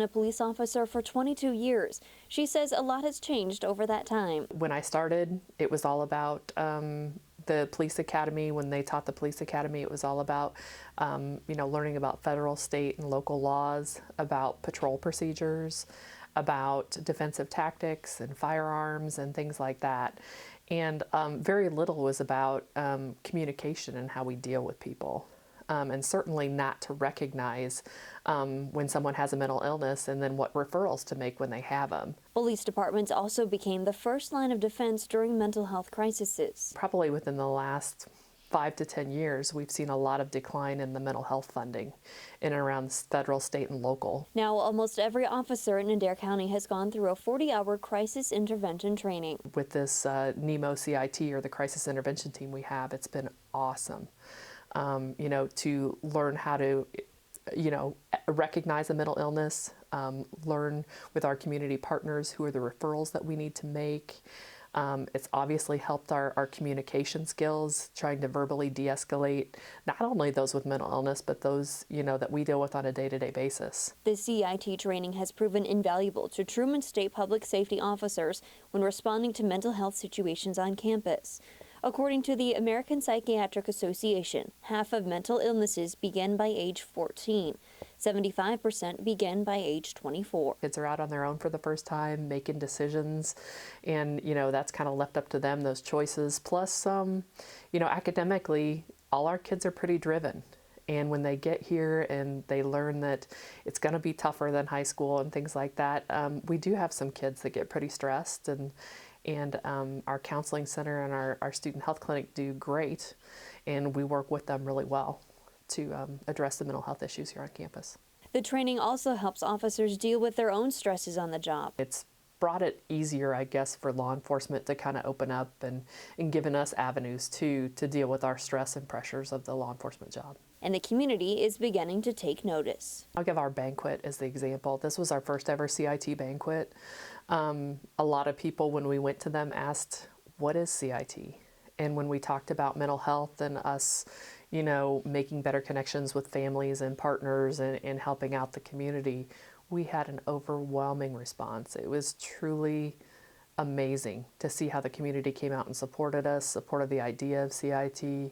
a police officer for 22 years. She says a lot has changed over that time. When I started, it was all about the police academy. When they taught the police academy, it was all about learning about federal, state, and local laws, about patrol procedures, about defensive tactics and firearms and things like that. And very little was about communication and how we deal with people. And certainly not to recognize when someone has a mental illness and then what referrals to make when they have them. Police departments also became the first line of defense during mental health crises. Probably within the last 5 to 10 years, we've seen a lot of decline in the mental health funding in and around federal, state, and local. Now, almost every officer in Adair County has gone through a 40-hour crisis intervention training. With this NEMO CIT, or the crisis intervention team we have, it's been awesome. To learn how to, recognize a mental illness, learn with our community partners who are the referrals that we need to make. It's obviously helped our communication skills, trying to verbally de-escalate not only those with mental illness, but those, that we deal with on a day-to-day basis. The CIT training has proven invaluable to Truman State public safety officers when responding to mental health situations on campus. According to the American Psychiatric Association, half of mental illnesses begin by age 14. 75% begin by age 24. Kids are out on their own for the first time, making decisions, and that's kind of left up to them, those choices. Plus, academically, all our kids are pretty driven. And when they get here and they learn that it's going to be tougher than high school and things like that, we do have some kids that get pretty stressed, and our counseling center and our student health clinic do great, and we work with them really well to address the mental health issues here on campus. The training also helps officers deal with their own stresses on the job. It's brought it easier, I guess, for law enforcement to kind of open up and given us avenues to deal with our stress and pressures of the law enforcement job. And the community is beginning to take notice. I'll give our banquet as the example. This was our first ever CIT banquet. A lot of people, when we went to them, asked, what is CIT? And when we talked about mental health and us, making better connections with families and partners and helping out the community, we had an overwhelming response. It was truly amazing to see how the community came out and supported us, supported the idea of CIT.